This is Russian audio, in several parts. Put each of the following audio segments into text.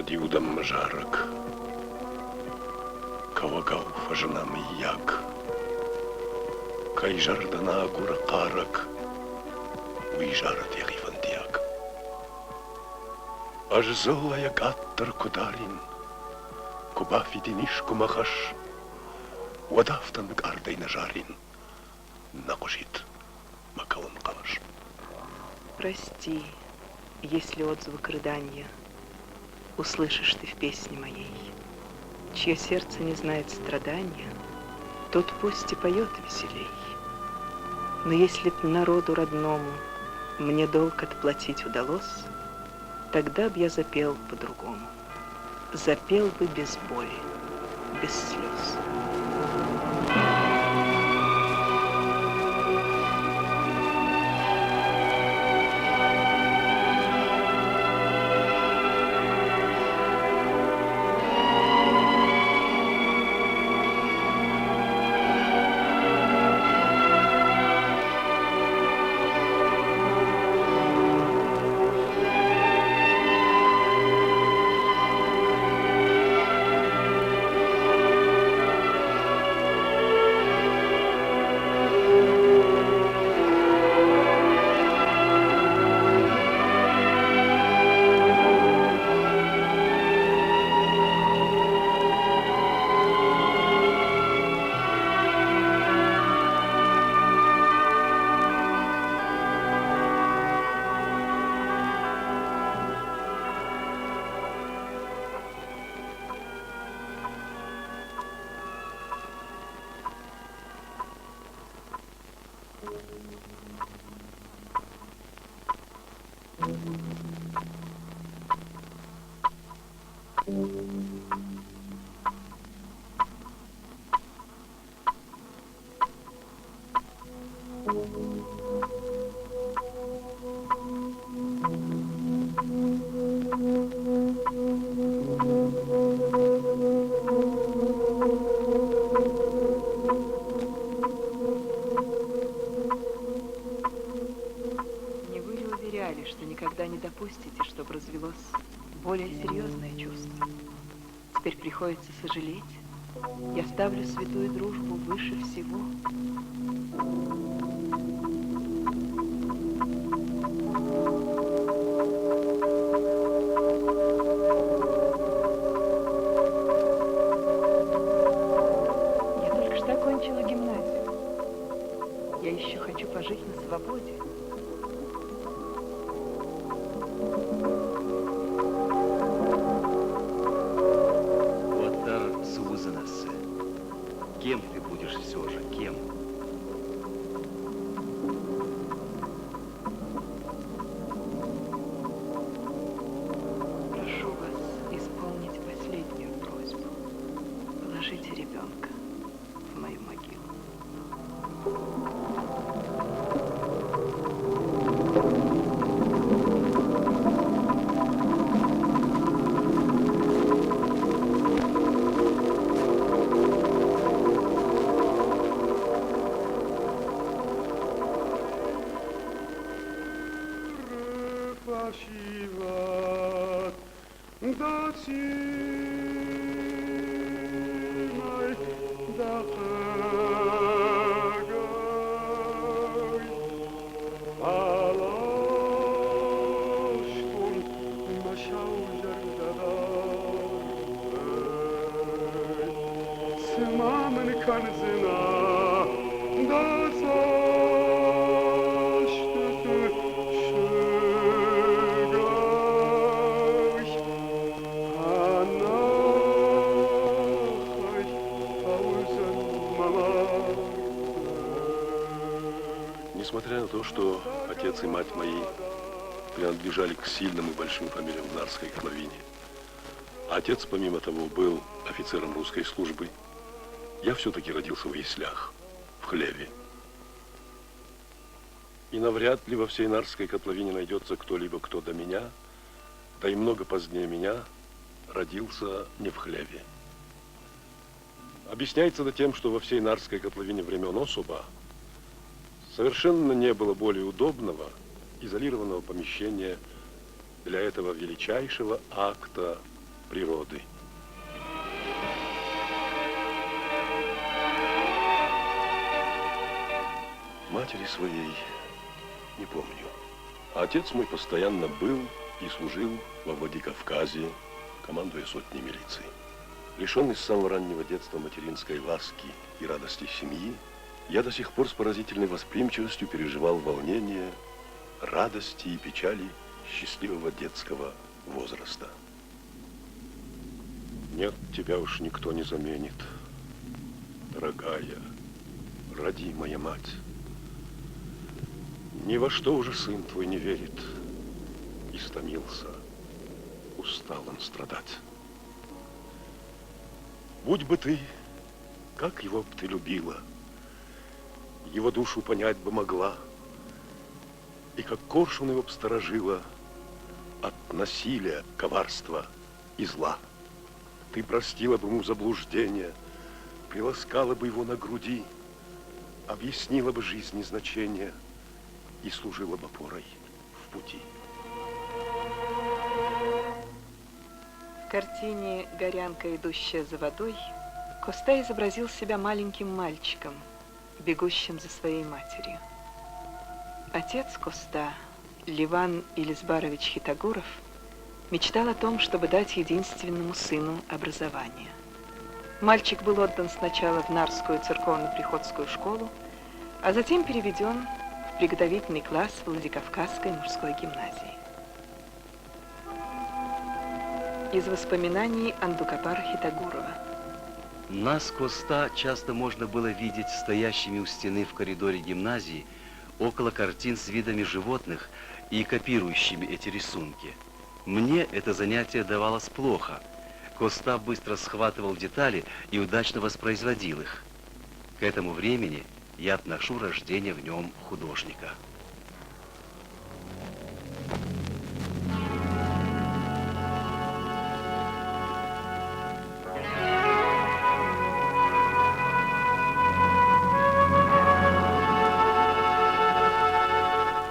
Юдам жарок, кавагал фажанам як, кай жардана гура карак, уйжарат яхифантияк. Аж зола як аттар кударин, кубафи денишку махаш, вадафтан гардай нажарин, накушит макалан калаш. Прости, если отзвук рыдания услышишь ты в песне моей. Чье сердце не знает страдания, тот пусть и поет веселей. Но если б народу родному мне долг отплатить удалось, тогда б я запел по-другому. Запел бы без боли, без слез. Что никогда не допустите, чтобы развелось более серьезное чувство. Теперь приходится сожалеть. Я ставлю святую дружбу выше всего. Я только что окончила гимназию. Я еще хочу пожить на свободе. Кем ты будешь все же? Кем? Прошу вас исполнить последнюю просьбу. Положите ребенка в мою могилу. назад, до Синай, до Хагай. Алашкун машаужар задай, Сымамын канзына, да сашты шыгай, Анахай, аузан мамай. Несмотря на то, что отец и мать мои принадлежали к сильным и большим фамилиям в Нарской котловине, а отец, помимо того, был офицером русской службы, я все-таки родился в яслях, в хлеве. И навряд ли во всей Нарской котловине найдется кто-либо, кто до меня, да и много позднее меня, родился не в хлеве. Объясняется это тем, что во всей Нарской котловине времен особа совершенно не было более удобного, изолированного помещения для этого величайшего акта природы. Матери своей не помню. А отец мой постоянно был и служил во Владикавказе, командуя сотней милиции. Лишенный с самого раннего детства материнской ласки и радости семьи, я до сих пор с поразительной восприимчивостью переживал волнение, радости и печали счастливого детского возраста. Нет, тебя уж никто не заменит, дорогая, родимая мать. Ни во что уже сын твой не верит. Истомился, устал он страдать. Будь бы ты, как его б ты любила, его душу понять бы могла, и как коршун его б сторожила от насилия, коварства и зла. Ты простила бы ему заблуждение, приласкала бы его на груди, объяснила бы жизни значение и служила бы опорой в пути. В картине «Горянка, идущая за водой» Коста изобразил себя маленьким мальчиком, бегущим за своей матерью. Отец Коста, Леван Илизбарович Хитагуров, мечтал о том, чтобы дать единственному сыну образование. Мальчик был отдан сначала в Нарскую церковно-приходскую школу, а затем переведен в приготовительный класс Владикавказской мужской гимназии. Из воспоминаний Андукапара Хитагурова. Нас, Коста, часто можно было видеть стоящими у стены в коридоре гимназии около картин с видами животных и копирующими эти рисунки. Мне это занятие давалось плохо. Коста быстро схватывал детали и удачно воспроизводил их. К этому времени я отношу рождение в нем художника.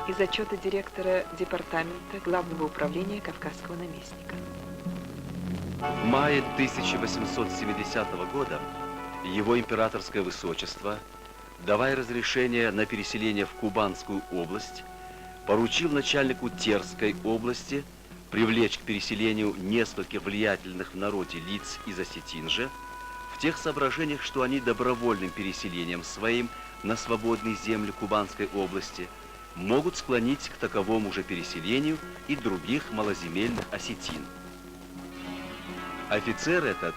Из отчета директора департамента Главного управления Кавказского наместника. В мае 1870 года его императорское высочество, давая разрешение на переселение в Кубанскую область, поручил начальнику Терской области привлечь к переселению нескольких влиятельных в народе лиц из Осетинжа в тех соображениях, что они добровольным переселением своим на свободные земли Кубанской области могут склонить к таковому же переселению и других малоземельных осетин. Офицер этот,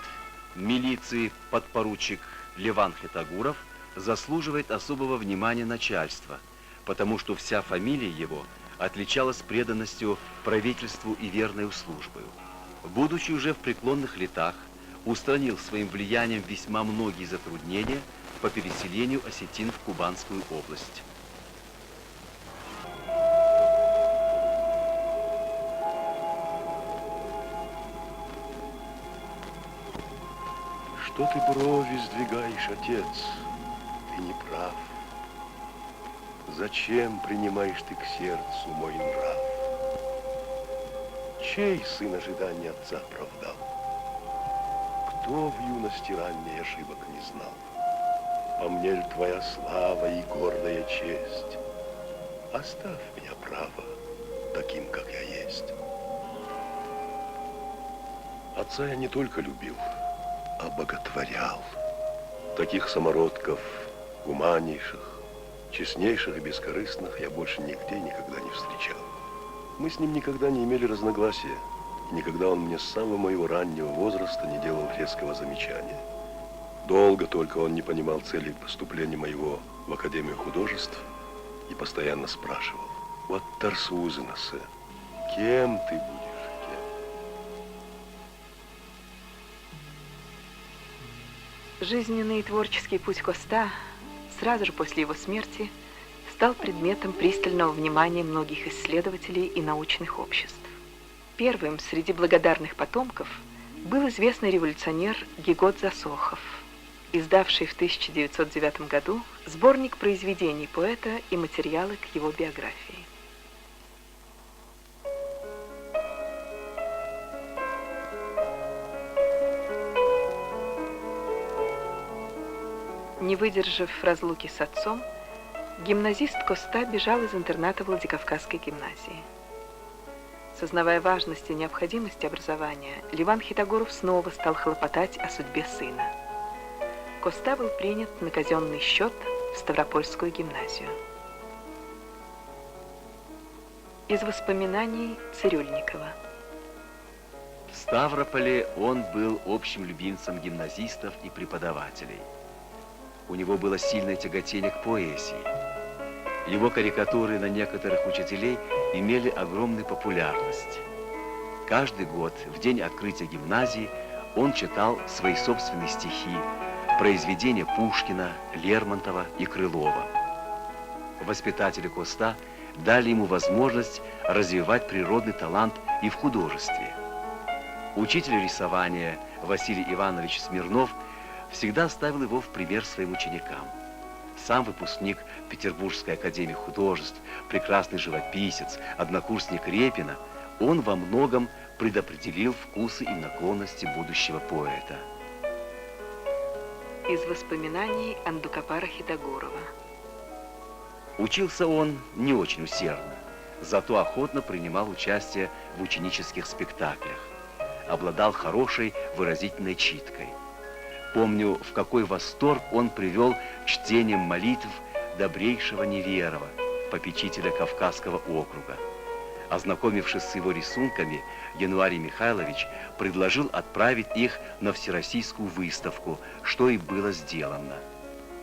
милиции подпоручик Леван Хитагуров, заслуживает особого внимания начальства, потому что вся фамилия его отличалась преданностью правительству и верной службою. Будучи уже в преклонных летах, устранил своим влиянием весьма многие затруднения по переселению осетин в Кубанскую область. Что ты брови сдвигаешь, отец? Ты не прав. Зачем принимаешь ты к сердцу мой нрав? чей сын ожидания отца оправдал? Кто в юности ранней ошибок не знал? По мне ль твоя слава и гордая честь? Оставь меня, право, таким, как я есть. Отца я не только любил, а боготворял. Таких самородков, гуманнейших, честнейших и бескорыстных я больше нигде и никогда не встречал. Мы с ним никогда не имели разногласия, и никогда он мне с самого моего раннего возраста не делал резкого замечания. Долго только он не понимал цели поступления моего в Академию художеств и постоянно спрашивал: «Вот Тарсузинасе, кем ты будешь, кем?» Жизненный и творческий путь Коста сразу же после его смерти стал предметом пристального внимания многих исследователей и научных обществ. Первым среди благодарных потомков был известный революционер Гегот Засохов, издавший в 1909 году сборник произведений поэта и материалы к его биографии. Не выдержав разлуки с отцом, гимназист Коста бежал из интерната Владикавказской гимназии. Сознавая важность и необходимость образования, Леван Хитогоров снова стал хлопотать о судьбе сына. Коста был принят на казенный счет в Ставропольскую гимназию. Из воспоминаний Цирюльникова. В Ставрополе он был общим любимцем гимназистов и преподавателей. У него было сильное тяготение к поэзии. Его карикатуры на некоторых учителей имели огромную популярность. Каждый год, в день открытия гимназии, он читал свои собственные стихи, произведения Пушкина, Лермонтова и Крылова. Воспитатели Коста дали ему возможность развивать природный талант и в художестве. Учитель рисования Василий Иванович Смирнов всегда ставил его в пример своим ученикам. Сам выпускник Петербургской академии художеств, прекрасный живописец, однокурсник Репина, он во многом предопределил вкусы и наклонности будущего поэта. Из воспоминаний Андукапара Хитогорова. Учился он не очень усердно, зато охотно принимал участие в ученических спектаклях. Обладал хорошей выразительной читкой. Помню, в какой восторг он привел чтением молитв добрейшего Неверова, попечителя Кавказского округа. Ознакомившись с его рисунками, Януарий Михайлович предложил отправить их на всероссийскую выставку, что и было сделано.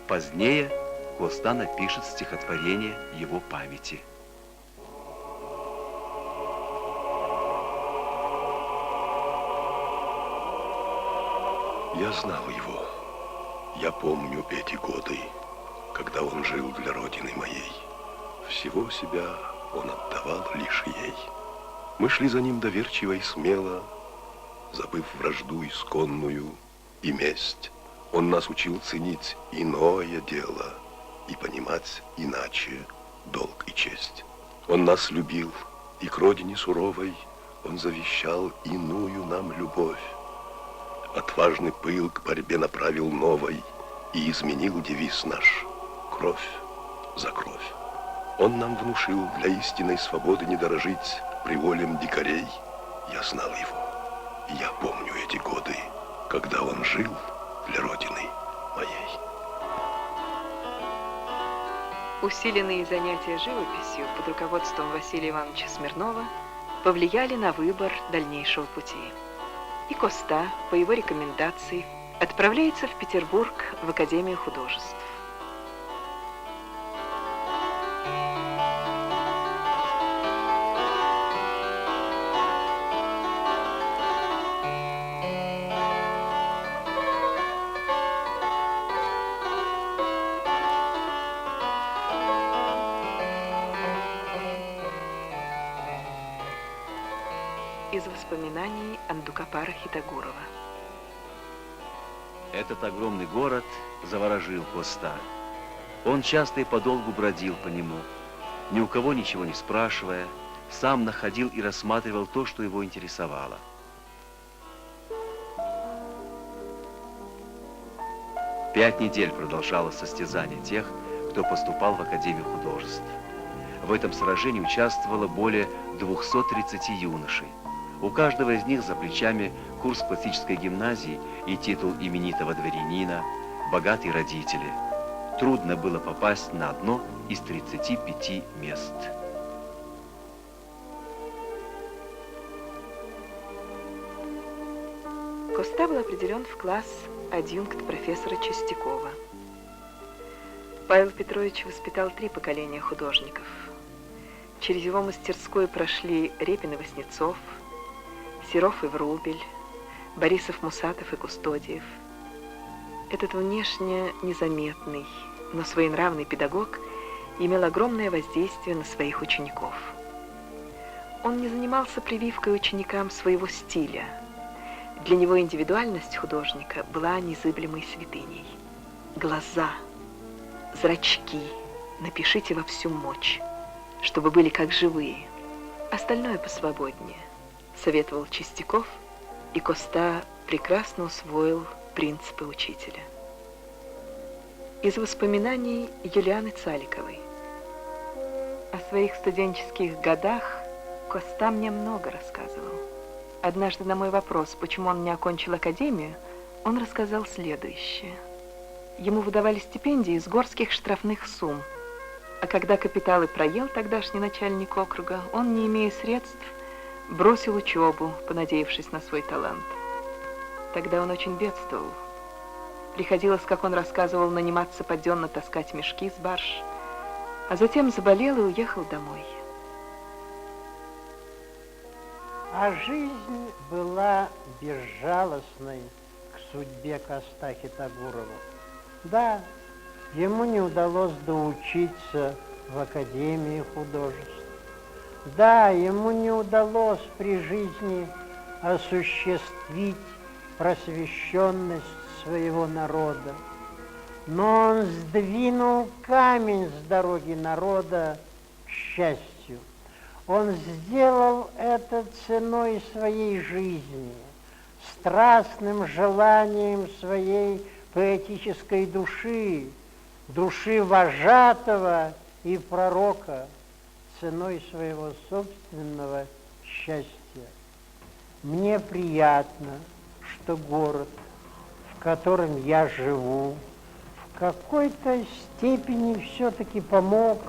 Позднее Коста напишет стихотворение его памяти. Я знал его. Я помню эти годы, когда он жил для родины моей. Всего себя он отдавал лишь ей. Мы шли за ним доверчиво и смело, забыв вражду исконную и месть. Он нас учил ценить иное дело и понимать иначе долг и честь. Он нас любил, и к родине суровой он завещал иную нам любовь. Отважный пыл к борьбе направил новой и изменил девиз наш «Кровь за кровь». Он нам внушил для истинной свободы не дорожить приволем дикарей. Я знал его, и я помню эти годы, когда он жил для родины моей. Усиленные занятия живописью под руководством Василия Ивановича Смирнова повлияли на выбор дальнейшего пути. И Коста, по его рекомендации, отправляется в Петербург в Академию художеств. Из воспоминаний Андукапара Хитогорова. Этот огромный город заворожил Коста. Он часто и подолгу бродил по нему, ни у кого ничего не спрашивая, сам находил и рассматривал то, что его интересовало. Пять недель продолжалось состязание тех, кто поступал в Академию художеств. В этом сражении участвовало более 230 юношей. У каждого из них за плечами курс классической гимназии и титул именитого дворянина, богатые родители. Трудно было попасть на одно из 35 мест. Коста был определен в класс адъюнкт профессора Чистякова. Павел Петрович воспитал 3 поколения художников. Через его мастерскую прошли Репин и Васнецов, Серов и Врубель, Борисов, Мусатов и Кустодиев. Этот внешне незаметный, но своенравный педагог имел огромное воздействие на своих учеников. Он не занимался прививкой ученикам своего стиля. Для него индивидуальность художника была незыблемой святыней. Глаза, зрачки напишите во всю мощь, чтобы были как живые. Остальное посвободнее, советовал Чистяков, и Коста прекрасно усвоил принципы учителя. Из воспоминаний Юлианы Цаликовой. О своих студенческих годах Коста мне много рассказывал. Однажды на мой вопрос, почему он не окончил академию, он рассказал следующее. Ему выдавали стипендии из горских штрафных сумм, а когда капиталы проел тогдашний начальник округа, он, не имея средств, бросил учебу, понадеявшись на свой талант. Тогда он очень бедствовал. Приходилось, как он рассказывал, наниматься подденно таскать мешки с барж, а затем заболел и уехал домой. А жизнь была безжалостной к судьбе Коста Хитогурова. Да, ему не удалось доучиться в Академии художеств. Да, ему не удалось при жизни осуществить просвещенность своего народа. Но он сдвинул камень с дороги народа к счастью. Он сделал это ценой своей жизни, страстным желанием своей поэтической души, души вожатого и пророка, ценой своего собственного счастья. Мне приятно, что город, в котором я живу, в какой-то степени все-таки помог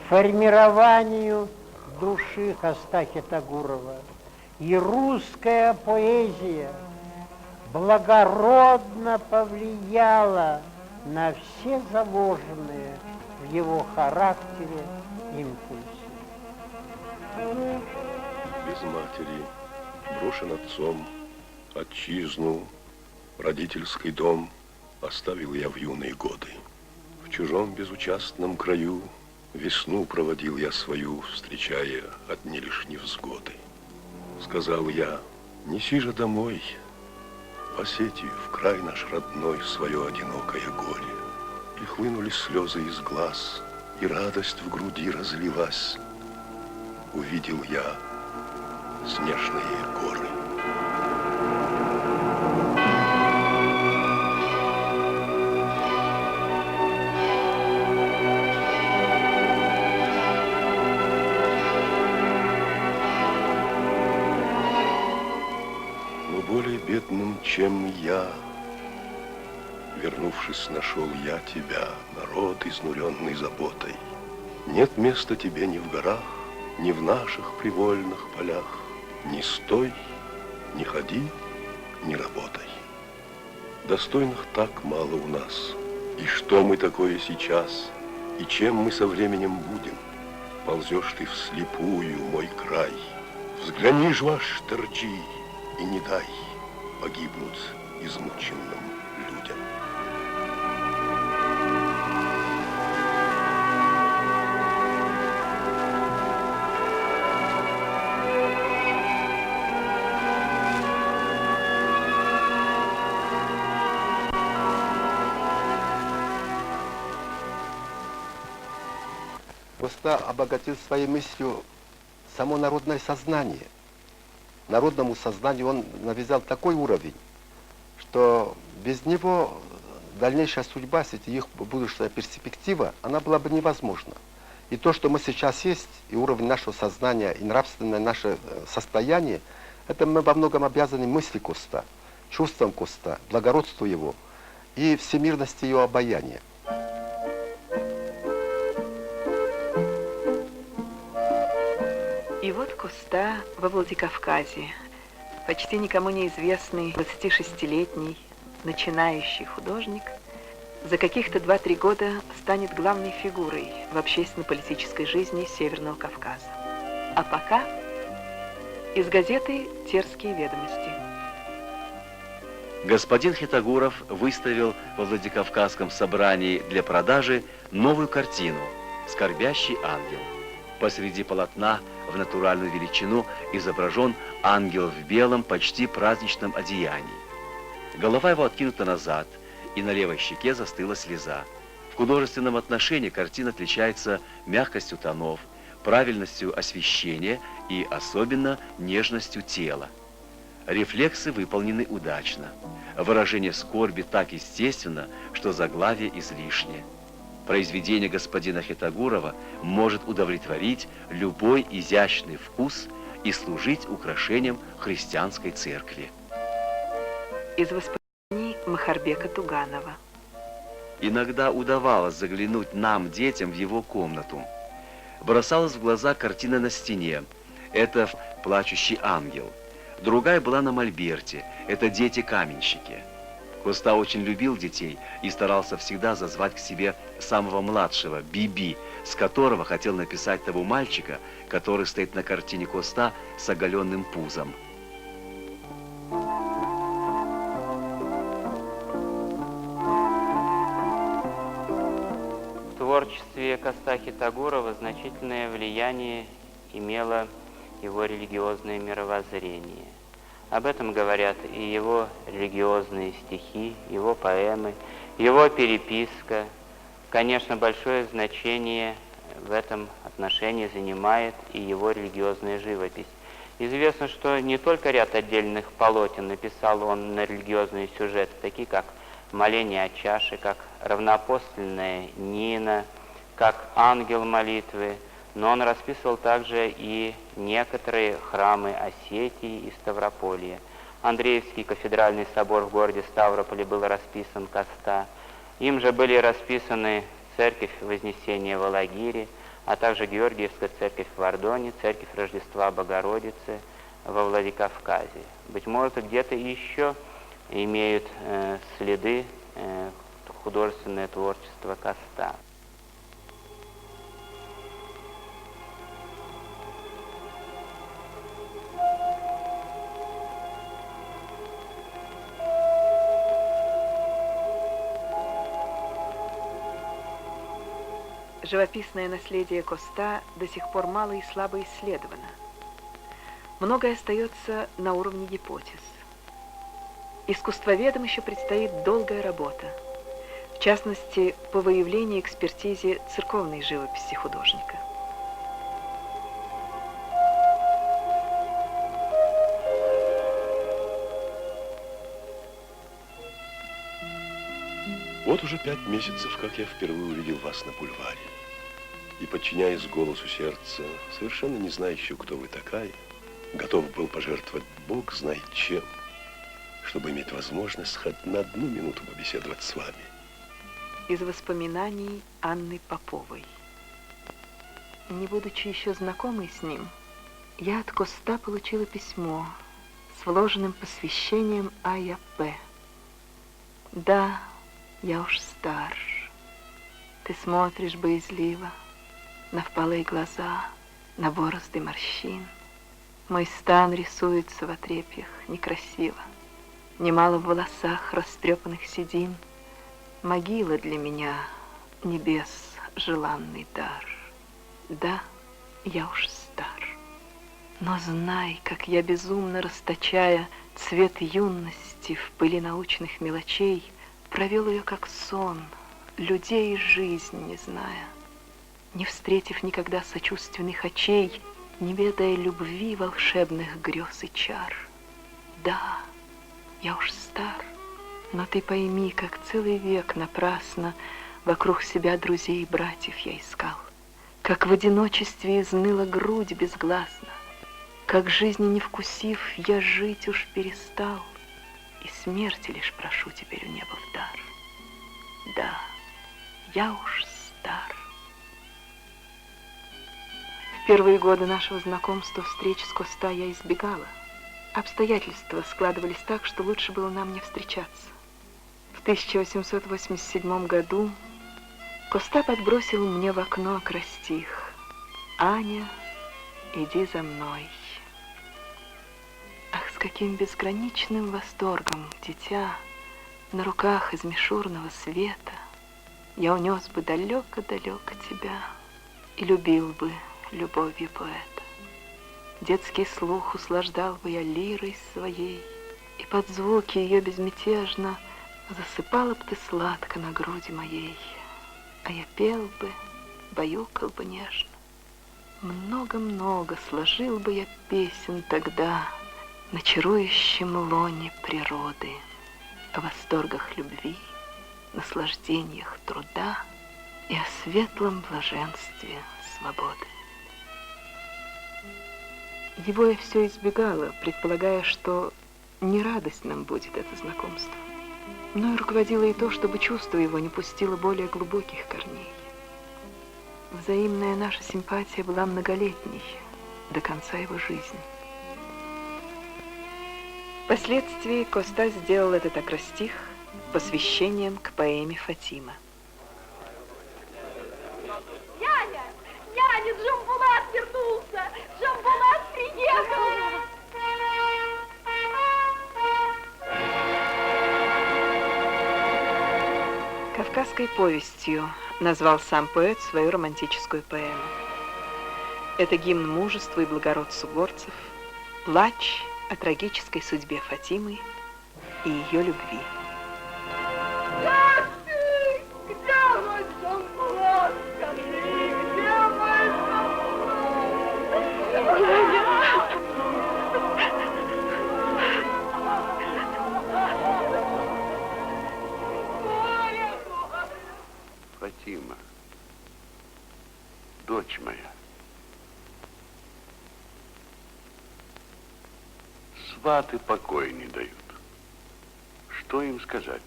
формированию души Коста Хитогурова. И русская поэзия благородно повлияла на все заложенные в его характере импульсы. Без матери, брошен отцом, отчизну, родительский дом оставил я в юные годы. В чужом безучастном краю весну проводил я свою, встречая одни лишь невзгоды. Сказал я, неси же домой, в Осетию, в край наш родной, свое одинокое горе. И хлынули слезы из глаз, и радость в груди разлилась. Увидел я снежные горы. Более бедным, чем я, вернувшись, нашел я тебя, народ, изнуренный заботой. Нет места тебе ни в горах, ни в наших привольных полях. Ни стой, ни ходи, ни работай. Достойных так мало у нас. И что мы такое сейчас, и чем мы со временем будем? Ползешь ты вслепую, мой край. Взгляни ж, ваш торчи, и не дай погибнуть измученным людям. Коста обогатил своей мыслью само народное сознание. Народному сознанию он навязал такой уровень, что без него дальнейшая судьба, их будущая перспектива, она была бы невозможна. И то, что мы сейчас есть, и уровень нашего сознания, и нравственное наше состояние, это мы во многом обязаны мысли Коста, чувствам Коста, благородству его и всемирности его обаяния. И вот Коста во Владикавказе, почти никому неизвестный 26-летний начинающий художник, за каких-то 2-3 года станет главной фигурой в общественно-политической жизни Северного Кавказа. А пока из газеты «Терские ведомости». Господин Хитагуров выставил во Владикавказском собрании для продажи новую картину «Скорбящий ангел». Посреди полотна в натуральную величину изображен ангел в белом, почти праздничном одеянии. Голова его откинута назад, и на левой щеке застыла слеза. В художественном отношении картина отличается мягкостью тонов, правильностью освещения и особенно нежностью тела. Рефлексы выполнены удачно. Выражение скорби так естественно, что заглавие излишне. Произведение господина Хитагурова может удовлетворить любой изящный вкус и служить украшением христианской церкви. Из воспоминаний Махарбека Туганова. Иногда удавалось заглянуть нам, детям, в его комнату. Бросалась в глаза картина на стене. Это «Плачущий ангел». Другая была на мольберте. Это «Дети-каменщики». Коста очень любил детей и старался всегда зазвать к себе самого младшего, Биби, с которого хотел написать того мальчика, который стоит на картине Коста с оголенным пузом. В творчестве Коста Хитагурова значительное влияние имело его религиозное мировоззрение. Об этом говорят и его религиозные стихи, его поэмы, его переписка. Конечно, большое значение в этом отношении занимает и его религиозная живопись. Известно, что не только ряд отдельных полотен написал он на религиозные сюжеты, такие как «Моление о чаше», как «Равноапостольная Нина», как «Ангел молитвы», но он расписывал также и некоторые храмы Осетии и Ставрополья. Андреевский кафедральный собор в городе Ставрополе был расписан Коста. Им же были расписаны церковь Вознесения в Алагире, а также Георгиевская церковь в Ордоне, церковь Рождества Богородицы во Владикавказе. Быть может, где-то еще имеют следы художественное творчество Коста. Живописное наследие Коста до сих пор мало и слабо исследовано. Многое остается на уровне гипотез. Искусствоведам еще предстоит долгая работа, в частности, по выявлению и экспертизе церковной живописи художника. Вот уже 5 месяцев, как я впервые увидел вас на бульваре. И, подчиняясь голосу сердца, совершенно не зная еще, кто вы такая, готов был пожертвовать Бог знает чем, чтобы иметь возможность хоть на 1 минуту побеседовать с вами. Из воспоминаний Анны Поповой. Не будучи еще знакомой с ним, я от Коста получила письмо с вложенным посвящением А.Я.П. Да, я уж стар. Ты смотришь боязливо на впалые глаза, на борозды морщин. Мой стан рисуется в отрепьях некрасиво. Немало в волосах растрепанных седин. Могила для меня небес желанный дар. Да, я уж стар. Но знай, как я безумно расточая цвет юности в пыли научных мелочей, провел ее как сон, людей и жизнь не зная. Не встретив никогда сочувственных очей, не ведая любви, волшебных грез и чар. Да, я уж стар, но ты пойми, как целый век напрасно вокруг себя друзей и братьев я искал, как в одиночестве изныла грудь безгласно, как жизни не вкусив, я жить уж перестал, и смерти лишь прошу теперь у неба в дар. Да, я уж стар. В первые годы нашего знакомства встреч с Коста я избегала. Обстоятельства складывались так, что лучше было нам не встречаться. В 1887 году Коста подбросил мне в окно акростих: «Аня, иди за мной». Ах, с каким безграничным восторгом, дитя, на руках из мишурного света я унес бы далеко-далеко тебя и любил бы любовью поэта. Детский слух услаждал бы я лирой своей, и под звуки ее безмятежно засыпала б ты сладко на груди моей, а я пел бы, баюкал бы нежно. Много-много сложил бы я песен тогда на чарующем лоне природы, о восторгах любви, наслаждениях труда и о светлом блаженстве свободы. Его я все избегала, предполагая, что не радость нам будет это знакомство, но и руководило и то, чтобы чувство его не пустило более глубоких корней. Взаимная наша симпатия была многолетней, до конца его жизни. Впоследствии Коста сделал этот акростих посвящением к поэме Фатима. Няня! Няня, Джамбулат вернулся! Джамбулат приехал! «Кавказской повестью» назвал сам поэт свою романтическую поэму. Это гимн мужеству и благородству горцев, плач о трагической судьбе Фатимы и ее любви. Как ты? Где мой Джамбулат? Скажи, где мой Фатима, дочь моя, сваты покоя не дают. Что им сказать?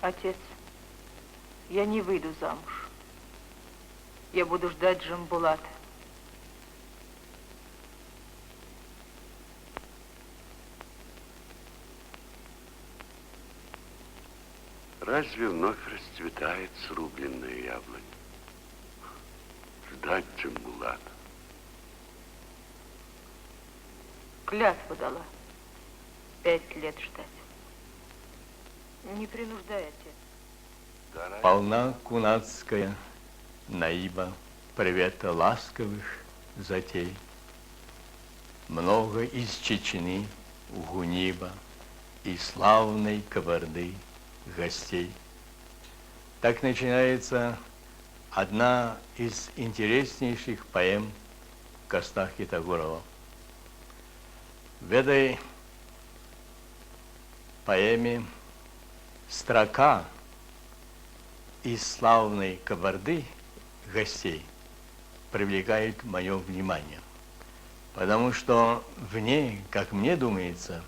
Отец, я не выйду замуж. Я буду ждать Джамбулата. Разве вновь расцветает срубленная яблонь? Ждать Джамбулата. Клятву дала. 5 лет ждать. Не принуждай, отец. Полна кунацкая наиба привета ласковых затей. Много из Чечни, Гуниба и славной Кабарды гостей. Так начинается одна из интереснейших поэм Коста Хитагурова. В этой поэме строка из славной Кабарды гостей привлекает мое внимание, потому что в ней, как мне думается,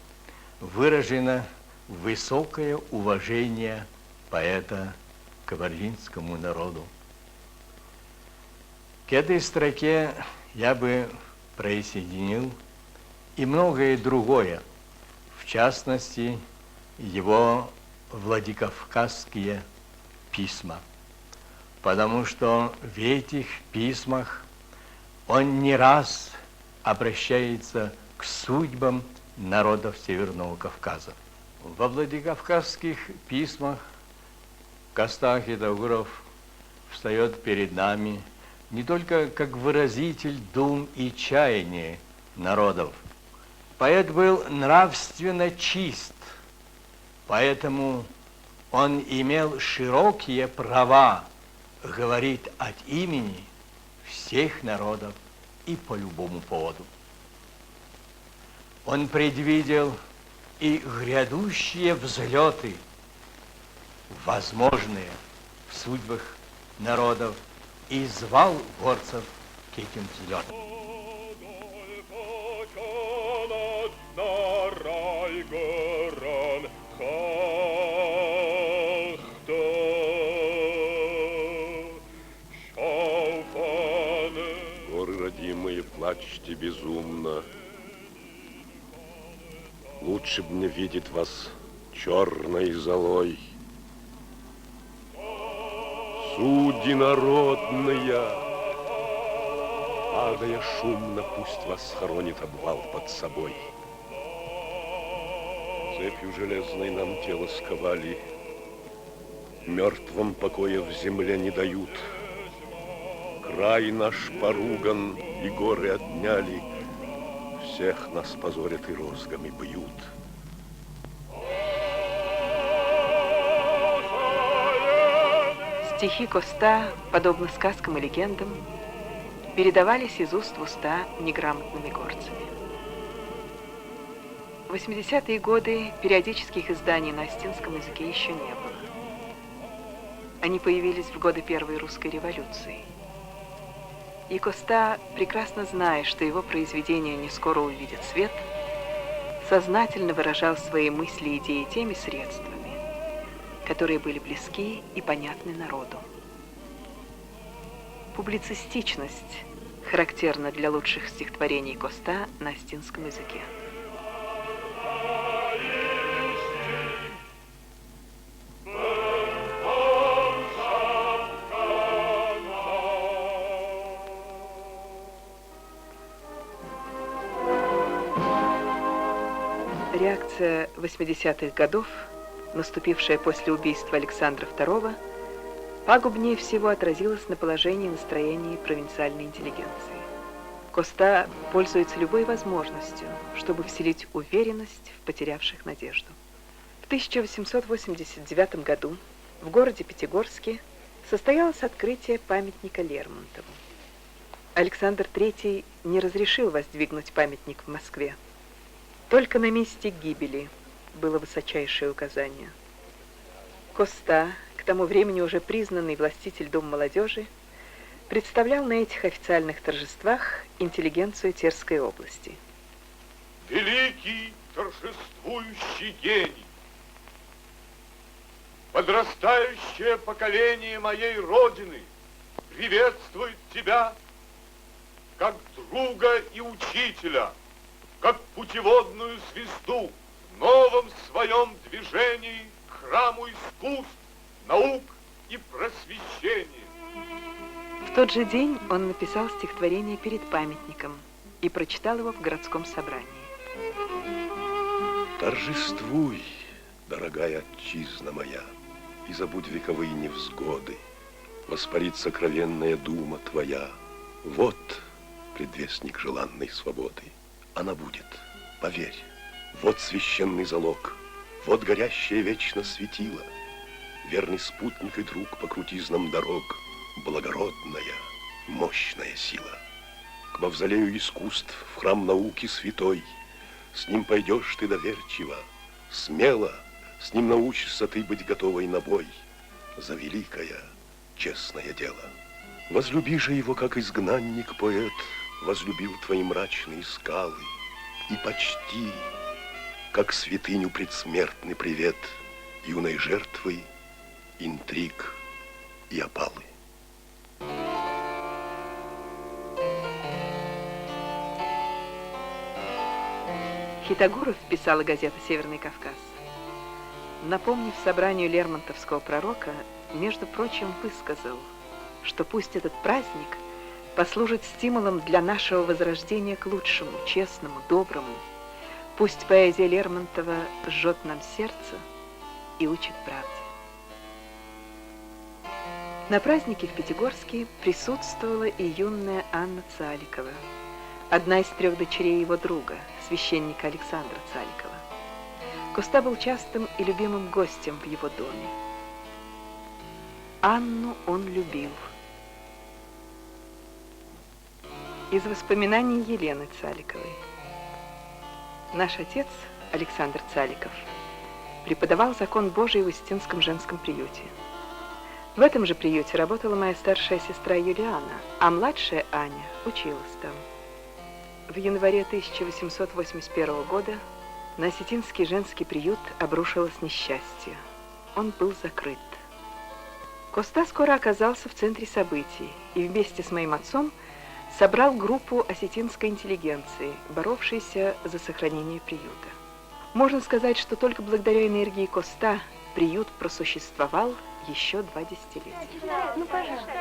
выражено высокое уважение поэта к кабардинскому народу. К этой строке я бы присоединил и многое другое, в частности, его владикавказские письма, потому что в этих письмах он не раз обращается к судьбам народов Северного Кавказа. Во владикавказских письмах Коста Хитагуров встает перед нами не только как выразитель дум и чаяний народов. Поэт был нравственно чист, поэтому он имел широкие права говорить от имени всех народов и по любому поводу. Он предвидел и грядущие взлеты, возможные в судьбах народов, и звал горцев к этим взлетам. Горы родимые, плачьте безумно. Лучше б мне видеть вас черной золой. Судьи народные, падая шумно, пусть вас схоронит обвал под собой. Цепью железной нам тело сковали, мертвым покоя в земле не дают. Край наш поруган, и горы отняли, всех нас позорят и розгами бьют. Стихи Коста, подобно сказкам и легендам, передавались из уст в уста неграмотными горцами. В 80-е годы периодических изданий на остинском языке еще не было. Они появились в годы Первой русской революции. И Коста, прекрасно зная, что его произведения не скоро увидят свет, сознательно выражал свои мысли и идеи теми средствами, которые были близки и понятны народу. Публицистичность характерна для лучших стихотворений Коста на остинском языке. Реакция 80-х годов, наступившая после убийства Александра II, пагубнее всего отразилась на положении и настроении провинциальной интеллигенции. Коста пользуется любой возможностью, чтобы вселить уверенность в потерявших надежду. В 1889 году в городе Пятигорске состоялось открытие памятника Лермонтову. Александр III не разрешил воздвигнуть памятник в Москве. Только на месте гибели было высочайшее указание. Коста, к тому времени уже признанный властитель Дома молодежи, представлял на этих официальных торжествах интеллигенцию Терской области. Великий торжествующий гений, подрастающее поколение моей Родины приветствует тебя как друга и учителя, как путеводную звезду в новом своем движении к храму искусств, наук и просвещения. В тот же день он написал стихотворение перед памятником и прочитал его в городском собрании. Торжествуй, дорогая отчизна моя, и забудь вековые невзгоды. Воспарит сокровенная дума твоя. Вот предвестник желанной свободы. Она будет, поверь. Вот священный залог, вот горящее вечно светило. Верный спутник и друг по крутизнам дорог. Благородная, мощная сила. К мавзолею искусств, в храм науки святой. С ним пойдешь ты доверчиво, смело. С ним научишься ты быть готовой на бой. За великое, честное дело. Возлюби же его, как изгнанник-поэт возлюбил твои мрачные скалы, и почти, как святыню предсмертный привет юной жертвы интриг и опалы. Хитогуров, писала газета «Северный Кавказ», напомнив собранию лермонтовского пророка, между прочим, высказал, что пусть этот праздник послужит стимулом для нашего возрождения к лучшему, честному, доброму. Пусть поэзия Лермонтова жжет нам сердце и учит правде. На празднике в Пятигорске присутствовала и юная Анна Цаликова, одна из 3 дочерей его друга, священника Александра Цаликова. Коста был частым и любимым гостем в его доме. Анну он любил. Из воспоминаний Елены Цаликовой. Наш отец, Александр Цаликов, преподавал закон Божий в Устинском женском приюте. В этом же приюте работала моя старшая сестра Юлиана, а младшая Аня училась там. В январе 1881 года на Осетинский женский приют обрушилось несчастье. Он был закрыт. Коста скоро оказался в центре событий и вместе с моим отцом собрал группу осетинской интеллигенции, боровшейся за сохранение приюта. Можно сказать, что только благодаря энергии Коста приют просуществовал еще 2 десятилетия. Ну, пожалуйста.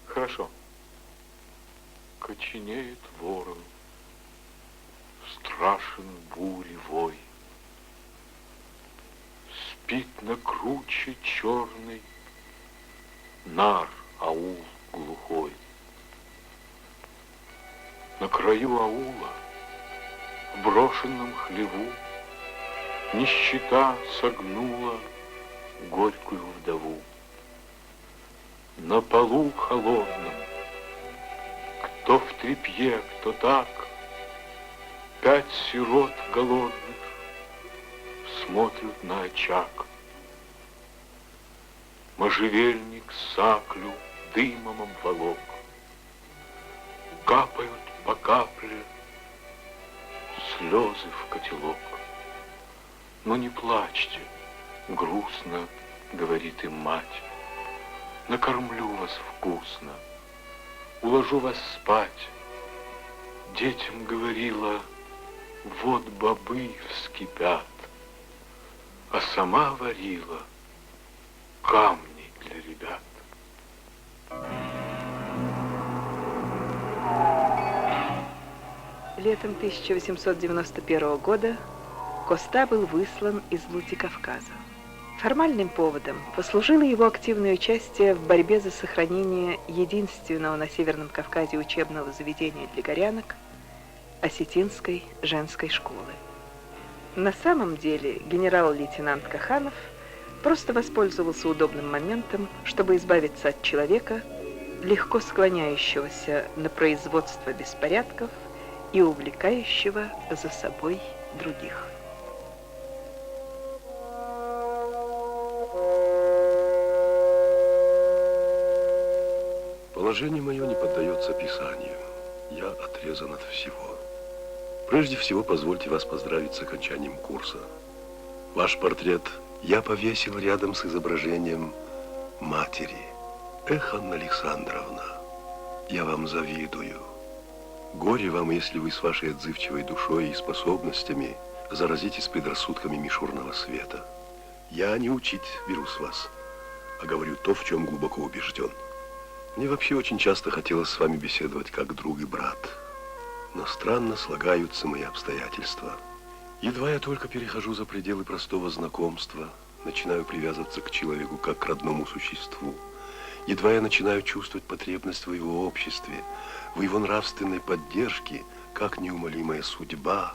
Хорошо. Коченеет ворон, страшен бури вой. Спит на круче черный нар аул глухой. На краю аула, в брошенном хлеву, нищета согнула горькую вдову. На полу холодном, кто в тряпье, кто так, 5 сирот голодных смотрят на очаг. Можжевельник саклю дымом обволок. Капают по капле слезы в котелок. Но не плачьте, грустно, говорит им мать. Накормлю вас вкусно, уложу вас спать. Детям говорила, вот бобы вскипят, а сама варила камни для ребят. Летом 1891 года Коста был выслан из Владикавказа. Формальным поводом послужило его активное участие в борьбе за сохранение единственного на Северном Кавказе учебного заведения для горянок – Осетинской женской школы. На самом деле генерал-лейтенант Каханов просто воспользовался удобным моментом, чтобы избавиться от человека, легко склоняющегося на производство беспорядков и увлекающего за собой других. Положение мое не поддается описанию. Я отрезан от всего. Прежде всего, позвольте вас поздравить с окончанием курса. Ваш портрет я повесил рядом с изображением матери. Эх, Анна Александровна, я вам завидую. Горе вам, если вы с вашей отзывчивой душой и способностями заразитесь предрассудками мишурного света. Я не учить берусь вас, а говорю то, в чем глубоко убежден. Мне вообще очень часто хотелось с вами беседовать как друг и брат. Но странно слагаются мои обстоятельства. Едва я только перехожу за пределы простого знакомства, начинаю привязываться к человеку как к родному существу. Едва я начинаю чувствовать потребность в его обществе, в его нравственной поддержке, как неумолимая судьба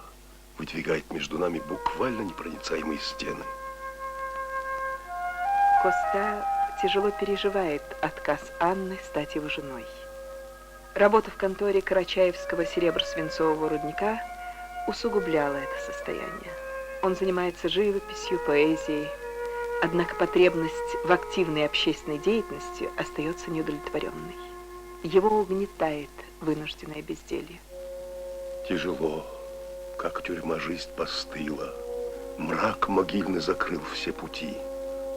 выдвигает между нами буквально непроницаемые стены. Коста тяжело переживает отказ Анны стать его женой. Работа в конторе Карачаевского серебро-свинцового рудника усугубляла это состояние. Он занимается живописью, поэзией, однако потребность в активной общественной деятельности остается неудовлетворенной. Его угнетает вынужденное безделье. Тяжело, как тюрьма, жизнь постыла. Мрак могильный закрыл все пути.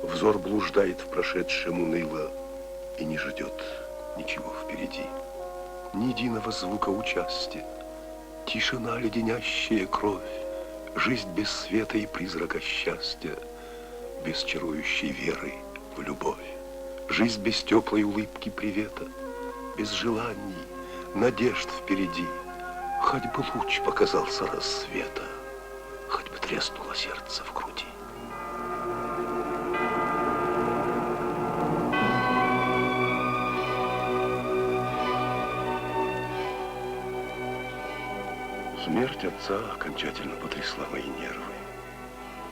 Взор блуждает в прошедшем уныло и не ждет ничего впереди. Ни единого звука участия, тишина, леденящая кровь, жизнь без света и призрака счастья, без чарующей веры в любовь, жизнь без теплой улыбки привета, без желаний, надежд впереди. Хоть бы луч показался рассвета, хоть бы треснуло сердце в груди. Смерть отца окончательно потрясла мои нервы.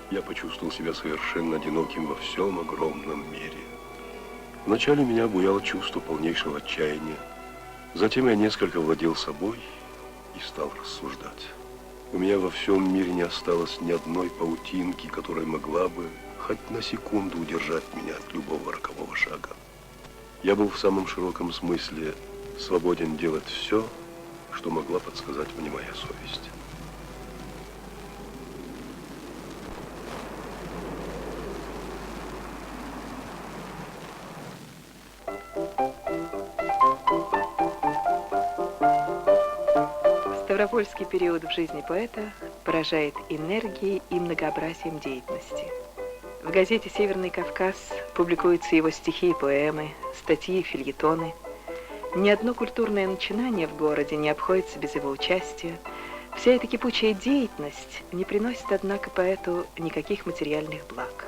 Я почувствовал себя совершенно одиноким во всем огромном мире. Вначале меня обуяло чувство полнейшего отчаяния. Затем я несколько владел собой и стал рассуждать. У меня во всем мире не осталось ни одной паутинки, которая могла бы хоть на секунду удержать меня от любого рокового шага. Я был в самом широком смысле свободен делать все, что могла подсказать мне моя совесть. Ставропольский период в жизни поэта поражает энергией и многообразием деятельности. В газете «Северный Кавказ» публикуются его стихи и поэмы, статьи и фельетоны. Ни одно культурное начинание в городе не обходится без его участия. Вся эта кипучая деятельность не приносит, однако, поэту никаких материальных благ.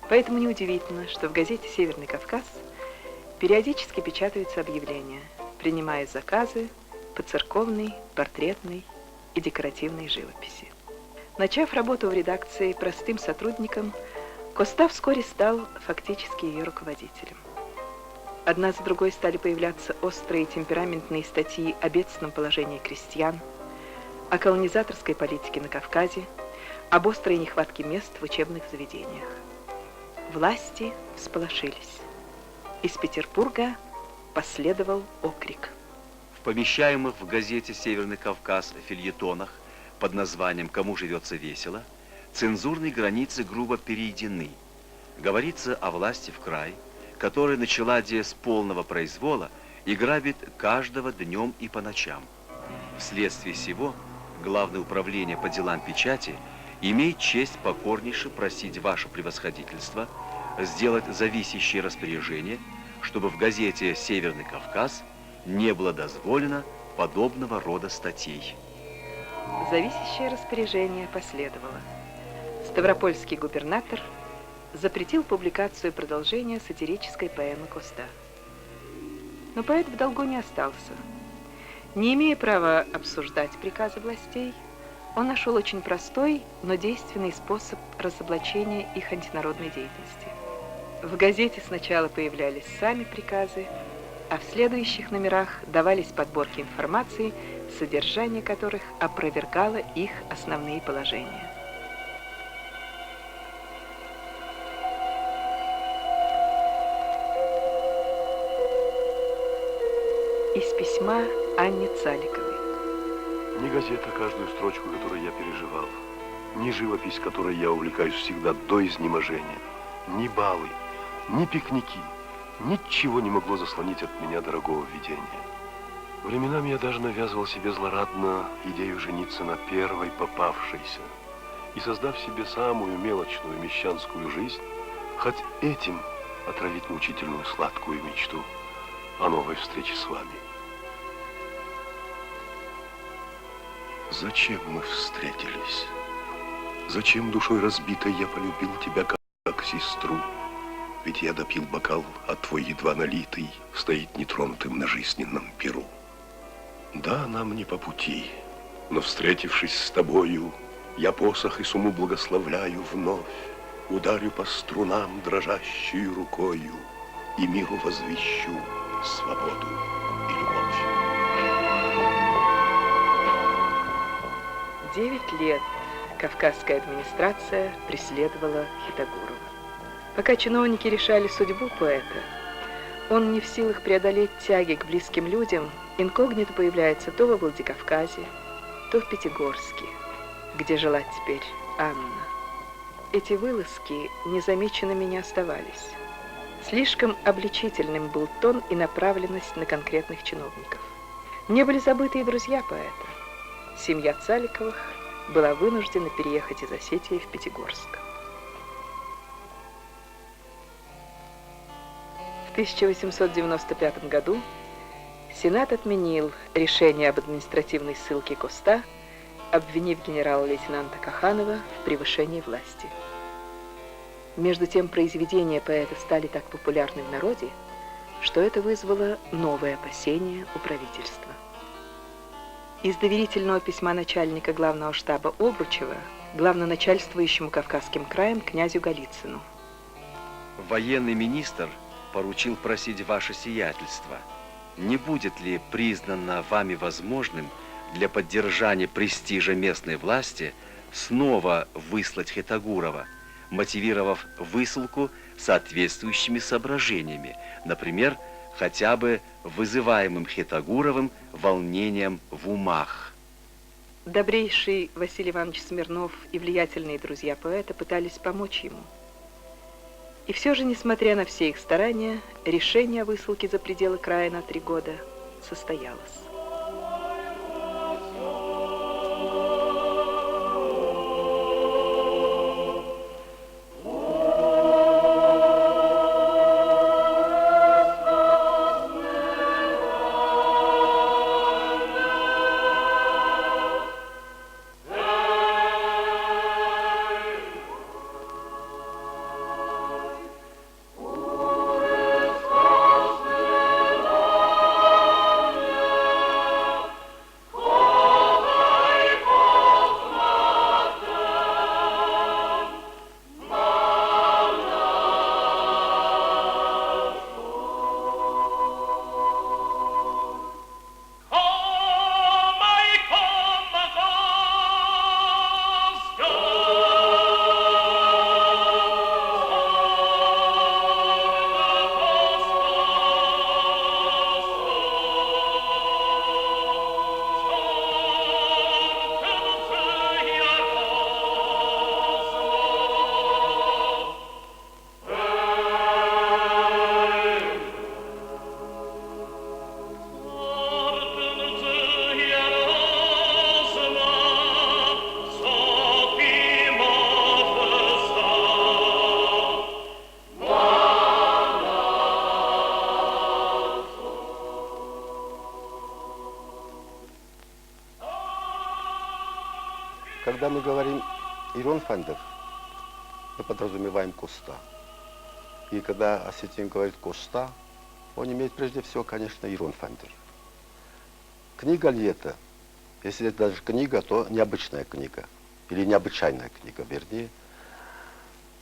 Поэтому неудивительно, что в газете «Северный Кавказ» периодически печатаются объявления, принимая заказы по церковной, портретной и декоративной живописи. Начав работу в редакции простым сотрудником, Коста вскоре стал фактически ее руководителем. Одна за другой стали появляться острые темпераментные статьи о бедственном положении крестьян, о колонизаторской политике на Кавказе, об острой нехватке мест в учебных заведениях. Власти всполошились. Из Петербурга последовал окрик. В помещаемых в газете «Северный Кавказ» фельетонах под названием «Кому живется весело» цензурные границы грубо перейдены. Говорится о власти в край, которая начала с полного произвола и грабит каждого днем и по ночам. Вследствие сего Главное управление по делам печати имеет честь покорнейше просить ваше превосходительство сделать зависящее распоряжение, чтобы в газете «Северный Кавказ» не было дозволено подобного рода статей. Зависящее распоряжение последовало. Ставропольский губернатор запретил публикацию продолжения сатирической поэмы Коста. Но поэт в долгу не остался. Не имея права обсуждать приказы властей, он нашел очень простой, но действенный способ разоблачения их антинародной деятельности. В газете сначала появлялись сами приказы, а в следующих номерах давались подборки информации, содержание которых опровергало их основные положения. Из письма Анне Цаликовой. Ни газета, каждую строчку, которую я переживал, ни живопись, которой я увлекаюсь всегда до изнеможения, ни балы, ни пикники, ничего не могло заслонить от меня дорогого видения. Временами я даже навязывал себе злорадно идею жениться на первой попавшейся и, создав себе самую мелочную мещанскую жизнь, хоть этим отравить мучительную сладкую мечту о новой встрече с вами. Зачем мы встретились? Зачем душой разбитой я полюбил тебя как сестру? Ведь я допил бокал, а твой едва налитый стоит нетронутым на жизненном пиру. Да, нам не по пути, но, встретившись с тобою, я посох и сумму благословляю вновь, ударю по струнам дрожащей рукою и миру возвещу свободу и любовь. 9 лет кавказская администрация преследовала Хитагурова. Пока чиновники решали судьбу поэта, он не в силах преодолеть тяги к близким людям, инкогнито появляется то во Владикавказе, то в Пятигорске, где жила теперь Анна. Эти вылазки незамеченными не оставались. Слишком обличительным был тон и направленность на конкретных чиновников. Не были забыты и друзья поэта. Семья Цаликовых была вынуждена переехать из Осетии в Пятигорск. В 1895 году Сенат отменил решение об административной ссылке Коста, обвинив генерала-лейтенанта Каханова в превышении власти. Между тем, произведения поэта стали так популярны в народе, что это вызвало новые опасения у правительства. Из доверительного письма начальника главного штаба Обручева главноначальствующему Кавказским краем князю Военный министр поручил просить ваше сиятельство не будет ли признано вами возможным для поддержания престижа местной власти снова выслать Хитагурова, мотивировав высылку соответствующими соображениями, например, хотя бы вызываемым Хитагуровым волнением в умах? Добрейший Василий Иванович Смирнов и влиятельные друзья поэта пытались помочь ему. И все же, несмотря на все их старания, решение о высылке за пределы края на 3 года состоялось. Когда мы говорим Ирон Фандер, мы подразумеваем Коста. И когда осетин говорит Коста, он имеет прежде всего, конечно, Ирон Фандер. Книга ли это? Если это даже книга, то необычная книга. Или необычайная книга, вернее.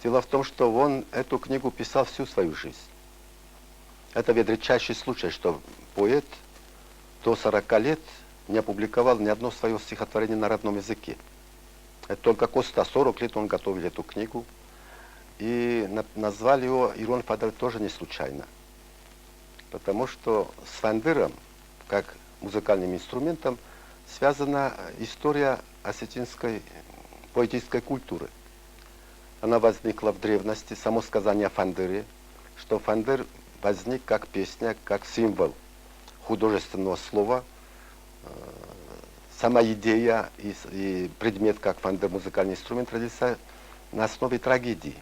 Дело в том, что он эту книгу писал всю свою жизнь. Это ведь редчайший случай, что поэт до 40 лет не опубликовал ни одно свое стихотворение на родном языке. Это только Коста 40 лет он готовил эту книгу. И назвали его Ирон Фандер тоже не случайно. Потому что с фандером, как музыкальным инструментом, связана история осетинской поэтической культуры. Она возникла в древности, само сказание о фандере, что фандер возник как песня, как символ художественного слова. Сама идея и предмет, как фандер, музыкальный инструмент, родился на основе трагедии.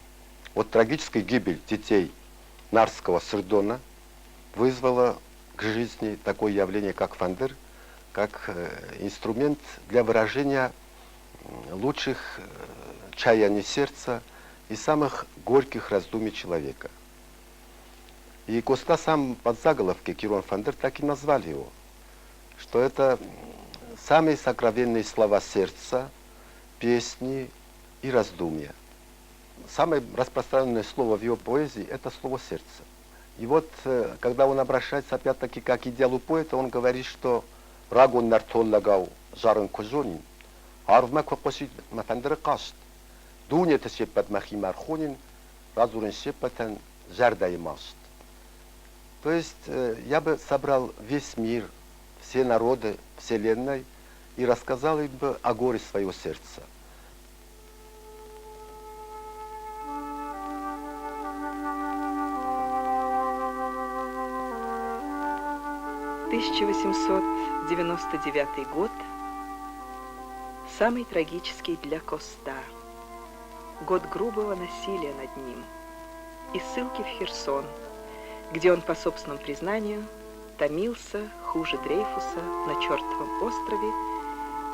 Вот трагическая гибель детей Нарского Сырдона вызвала к жизни такое явление, как фандер, как инструмент для выражения лучших чаяний сердца и самых горьких раздумий человека. И Коста сам под заголовки Ирон Фандер так и назвали его, что это самые сокровенные слова сердца, песни и раздумья. Самое распространенное слово в его поэзии – это слово «сердце». И вот, когда он обращается опять-таки как к идеалу поэта, он говорит, что «Рагун нартоллагау жарын кузонин, арвма кокосит мафандеры кашт, дунета сеппат махимар хонин, разурен сеппатан жардай машт». То есть я бы собрал весь мир, все народы Вселенной и рассказал им бы о горе своего сердца. В 1899 год самый трагический для Коста. Год грубого насилия над ним и ссылки в Херсон, где он, по собственному признанию, томился хуже Дрейфуса на чертовом острове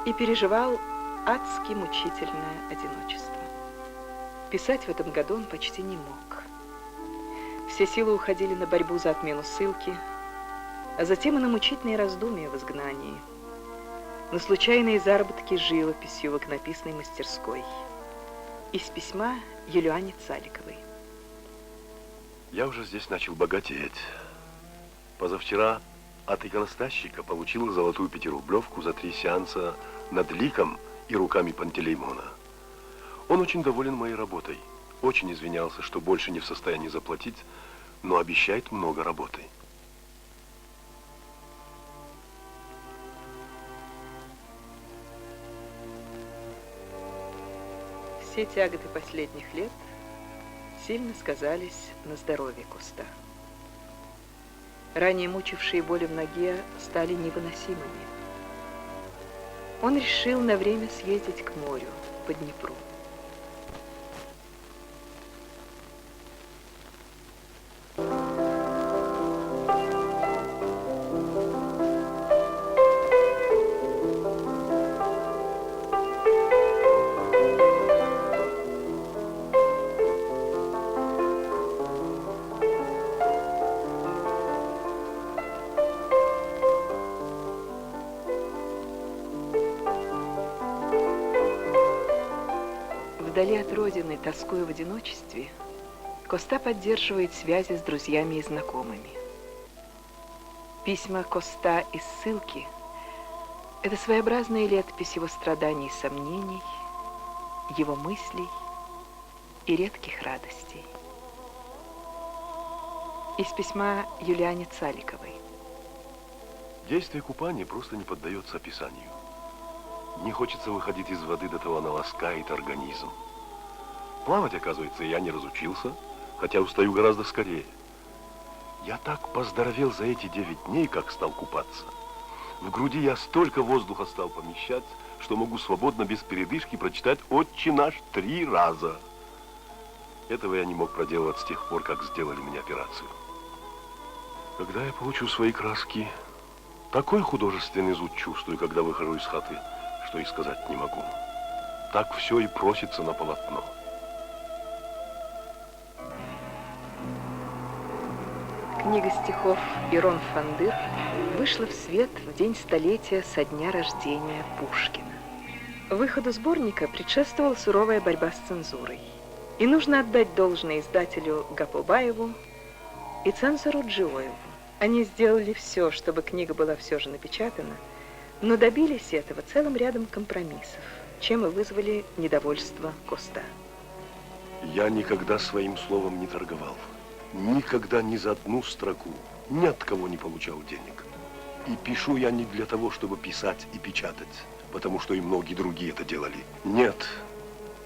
и переживал адски мучительное одиночество. Писать в этом году он почти не мог. Все силы уходили на борьбу за отмену ссылки, а затем и на мучительные раздумья в изгнании, на случайные заработки живописью в иконописной мастерской. Из письма Юлиане Цаликовой. Я уже здесь начал богатеть. Позавчера от иконостасчика получила золотую 5-рублевку за 3 сеанса над ликом и руками Пантелеймона. Он очень доволен моей работой. Очень извинялся, что больше не в состоянии заплатить, но обещает много работы. Все тяготы последних лет сильно сказались на здоровье Коста. Ранее мучившие боли в ноге стали невыносимыми. Он решил на время съездить к морю, по Днепру. Вдали от родины, тоскуя в одиночестве, Коста поддерживает связи с друзьями и знакомыми. Письма Коста из ссылки – это своеобразная летопись его страданий и сомнений, его мыслей и редких радостей. Из письма Юлиане Цаликовой. Действие купания просто не поддается описанию. Не хочется выходить из воды, до того она ласкает организм. Плавать, оказывается, я не разучился, хотя устаю гораздо скорее. Я так поздоровел за эти 9 дней, как стал купаться. В груди я столько воздуха стал помещать, что могу свободно, без передышки, прочитать «Отче наш» 3 раза. Этого я не мог проделывать с тех пор, как сделали мне операцию. Когда я получу свои краски, такой художественный зуд чувствую, когда выхожу из хаты, что и сказать не могу. Так все и просится на полотно. Книга стихов «Ирон Фандыр» вышла в свет в день столетия со дня рождения Пушкина. Выходу сборника предшествовала суровая борьба с цензурой. И нужно отдать должное издателю Гапубаеву и цензору Джиоеву. Они сделали все, чтобы книга была все же напечатана, но добились этого целым рядом компромиссов, чем и вызвали недовольство Коста. Я никогда своим словом не торговал. Никогда ни за одну строку, ни от кого не получал денег. И пишу я не для того, чтобы писать и печатать, потому что и многие другие это делали. Нет,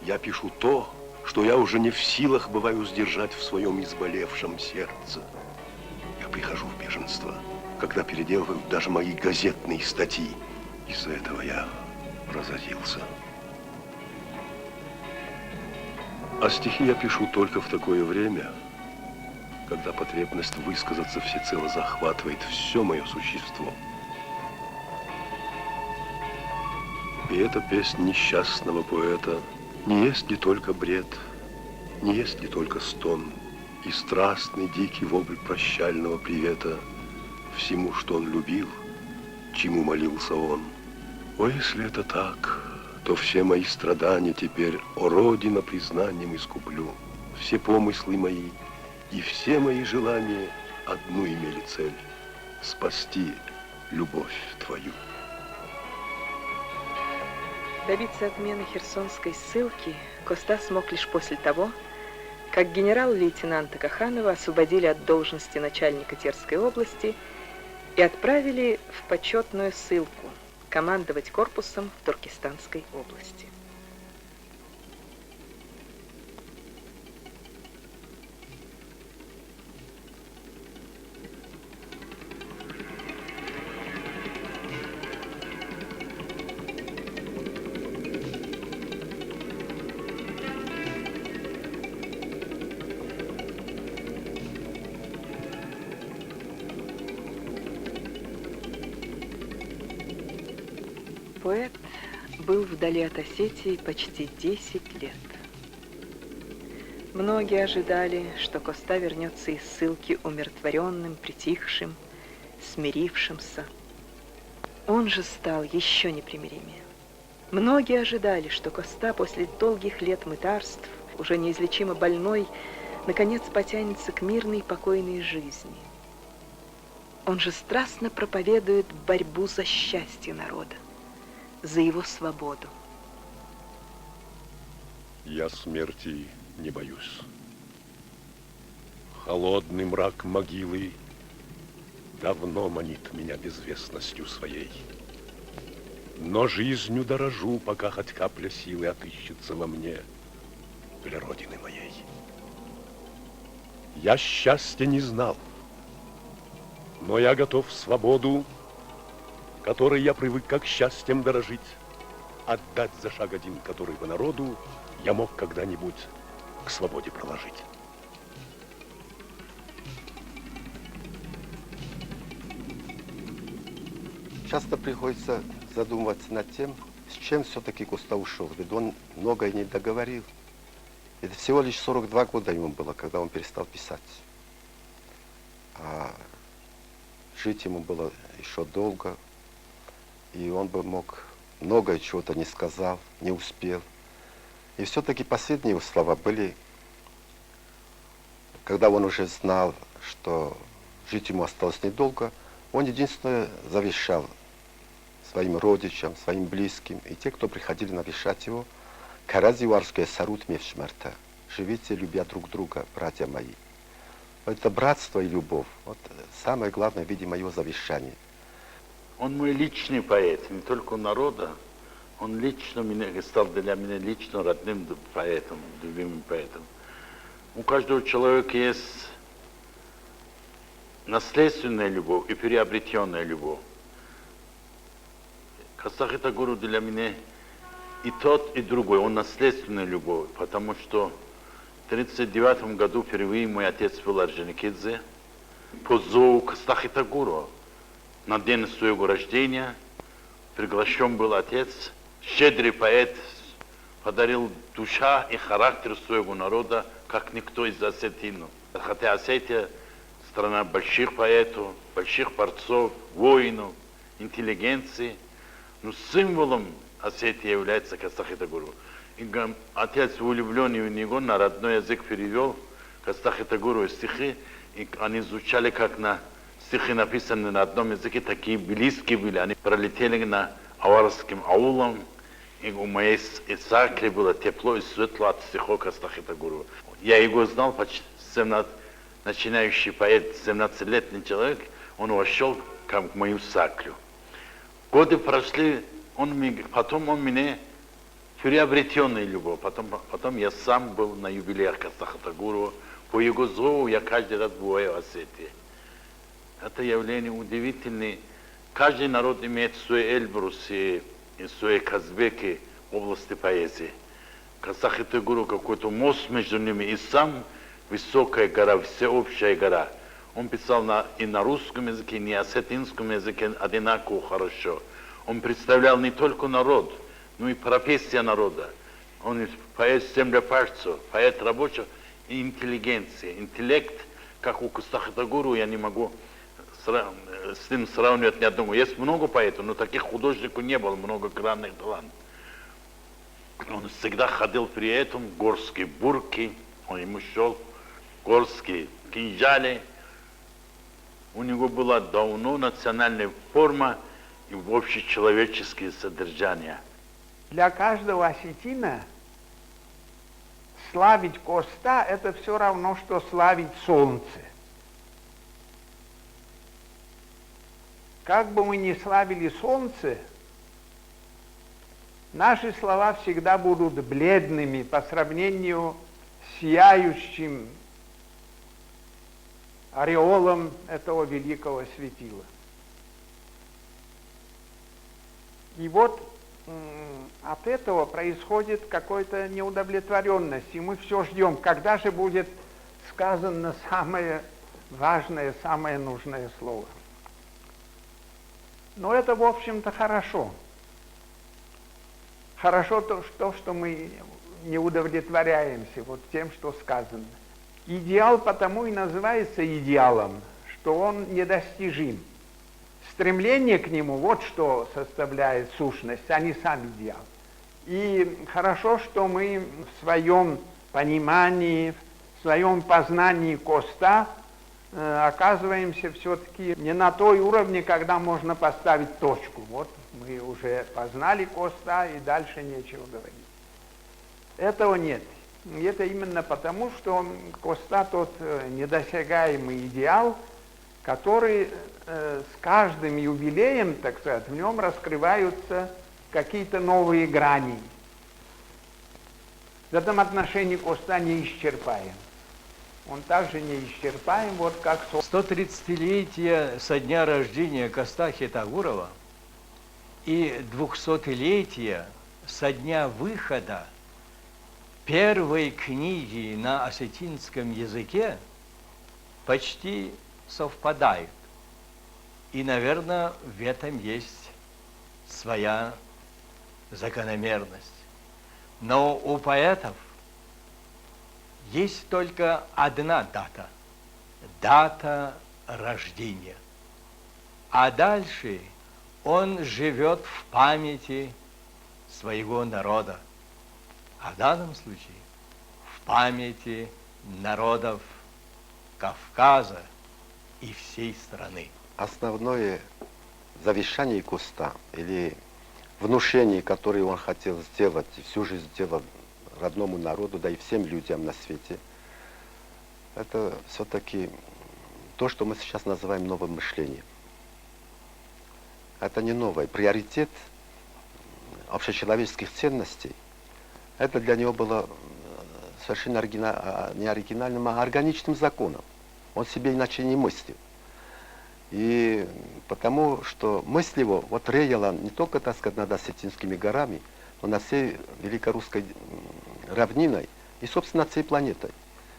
я пишу то, что я уже не в силах бываю сдержать в своем изболевшем сердце. Я прихожу в бешенство, когда переделывают даже мои газетные статьи. Из-за этого я разозлился. А стихи я пишу только в такое время, когда потребность высказаться всецело захватывает все мое существо. И эта песня несчастного поэта не есть ли только бред, не есть ли только стон и страстный дикий вопль прощального привета всему, что он любил, чему молился он. О, если это так, то все мои страдания теперь, о, Родина, признанием искуплю. Все помыслы мои и все мои желания одну имели цель — спасти любовь твою. Добиться отмены Херсонской ссылки Коста смог лишь после того, как генерал-лейтенанта Каханова освободили от должности начальника Терской области и отправили в почетную ссылку командовать корпусом в Туркестанской области. Поэт был вдали от Осетии почти 10 лет. Многие ожидали, что Коста вернется из ссылки умиротворенным, притихшим, смирившимся. Он же стал еще непримиримее. Многие ожидали, что Коста после долгих лет мытарств, уже неизлечимо больной, наконец потянется к мирной и покойной жизни. Он же страстно проповедует борьбу за счастье народа, за его свободу. Я смерти не боюсь. Холодный мрак могилы давно манит меня безвестностью своей. Но жизнью дорожу, пока хоть капля силы отыщется во мне для Родины моей. Я счастья не знал, но я готов свободу, которой я привык как счастьем дорожить, отдать за шаг один, который бы народу я мог когда-нибудь к свободе проложить. Часто приходится задумываться над тем, с чем все-таки Коста ушел. Ведь он многое не договорил. Это всего лишь 42 года ему было, когда он перестал писать. А жить ему было еще долго, и он бы мог многое чего-то не сказал, не успел. И все-таки последние его слова были, когда он уже знал, что жить ему осталось недолго, он единственное завещал своим родичам, своим близким и те, кто приходили навещать его: «Каразиварская сарут мевшмерта». Живите, любя друг друга, братья мои. Это братство и любовь. Вот самое главное, видимо, его завещание. Он мой личный поэт, не только народа. Он лично стал для меня лично родным поэтом, любимым поэтом. У каждого человека есть наследственная любовь и приобретенная любовь. Костахи Тагуров для меня и тот, и другой. Он наследственная любовь, потому что в 1939 году впервые мой отец был Орджоникидзе. По зову Костахи Тагурова на день своего рождения приглашен был отец. Щедрый поэт, подарил душа и характер своего народа, как никто из осетинов. Хотя Осетия – страна больших поэтов, больших борцов, воинов, интеллигенции, но символом Осетии является Костахи Тагуров. И отец, влюбленный в него, на родной язык перевел Костахи Тагурова стихи, и они звучали как на стихи, написанные на одном языке, такие близкие были. Они пролетели на аварским аулом, и у моей сакли было тепло и светло от стихов Костахи Тагурова. Я его знал, почти 17, начинающий поэт, 17-летний человек, он вошел в мою саклю. Годы прошли, потом он меня приобретенная любовь. Потом я сам был на юбилеях Костахи Тагурова. По его зову я каждый раз бываю в Осетии. Это явление удивительное. Каждый народ имеет свой Эльбрус и свои казбеки в области поэзии. Костахи Тагуров какой-то мост между ними, и сам высокая гора, всеобщая гора. Он писал и на русском языке, и на осетинском языке одинаково хорошо. Он представлял не только народ, но и профессия народа. Он поэт землепашцев, поэт рабочих и интеллигенции. Интеллект, как у Костахи Тагурова, я не могу с ним сравнивать ни одного. Есть много поэтов, но таких художников не было, много гранных талантов. Он всегда ходил при этом в горские бурки, он ему шел горские кинжали. У него была давно национальная форма и общечеловеческие содержания. Для каждого осетина славить Коста – это все равно, что славить солнце. Как бы мы ни славили солнце, наши слова всегда будут бледными по сравнению с сияющим ореолом этого великого светила. И вот от этого происходит какая-то неудовлетворенность, и мы все ждем, когда же будет сказано самое важное, самое нужное слово. Но это, в общем-то, хорошо. Хорошо то, что мы не удовлетворяемся вот тем, что сказано. Идеал потому и называется идеалом, что он недостижим. Стремление к нему, вот что составляет сущность, а не сам идеал. И хорошо, что мы в своем понимании, в своем познании Коста оказываемся все-таки не на той уровне, когда можно поставить точку. Вот мы уже познали Коста, и дальше нечего говорить. Этого нет. И это именно потому, что Коста тот недосягаемый идеал, который с каждым юбилеем, так сказать, в нем раскрываются какие-то новые грани. В этом отношении Коста неисчерпаем. Он также неисчерпаем, вот как... 130-летие со дня рождения Коста Хитагурова и 200-летие со дня выхода первой книги на осетинском языке почти совпадают. И, наверное, в этом есть своя закономерность. Но у поэтов есть только одна дата – дата рождения. А дальше он живет в памяти своего народа. А в данном случае в памяти народов Кавказа и всей страны. Основное завещание Коста или внушение, которое он хотел сделать, всю жизнь сделал родному народу, да и всем людям на свете, это все-таки то, что мы сейчас называем новым мышлением. Это не новое. Приоритет общечеловеческих ценностей, это для него было совершенно не оригинальным, а органичным законом. Он себе иначе не мыслил. И потому что мысль его вот реяла не только, так сказать, над Осетинскими горами, но над всей великорусской равниной и, собственно, над всей планетой.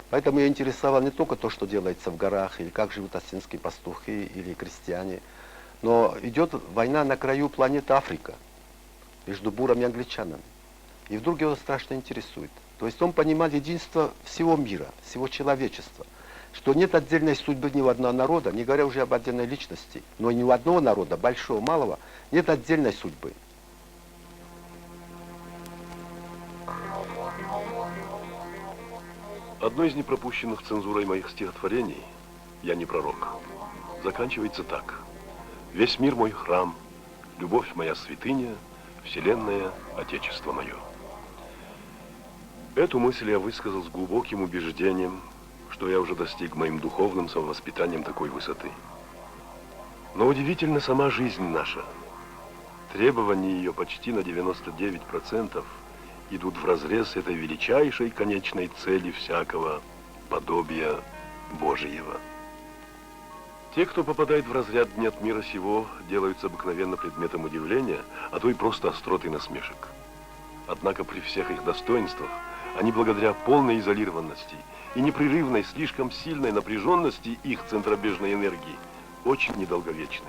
Поэтому я интересовал не только то, что делается в горах, или как живут осетинские пастухи или крестьяне, но идет война на краю планеты Африка между бурами и англичанами. И вдруг его страшно интересует. То есть он понимал единство всего мира, всего человечества, что нет отдельной судьбы ни у одного народа, не говоря уже об отдельной личности, но ни у одного народа, большого, малого, нет отдельной судьбы. Одно из непропущенных цензурой моих стихотворений «Я не пророк» заканчивается так. «Весь мир мой храм, любовь моя святыня, вселенная Отечество мое». Эту мысль я высказал с глубоким убеждением, что я уже достиг моим духовным самовоспитанием такой высоты. Но удивительно сама жизнь наша. Требования ее почти на 99% идут вразрез этой величайшей конечной цели всякого подобия Божьего. Те, кто попадает в разряд «не от мира сего», делаются обыкновенно предметом удивления, а то и просто остроты и насмешек. Однако при всех их достоинствах они благодаря полной изолированности и непрерывной, слишком сильной напряженности их центробежной энергии очень недолговечны.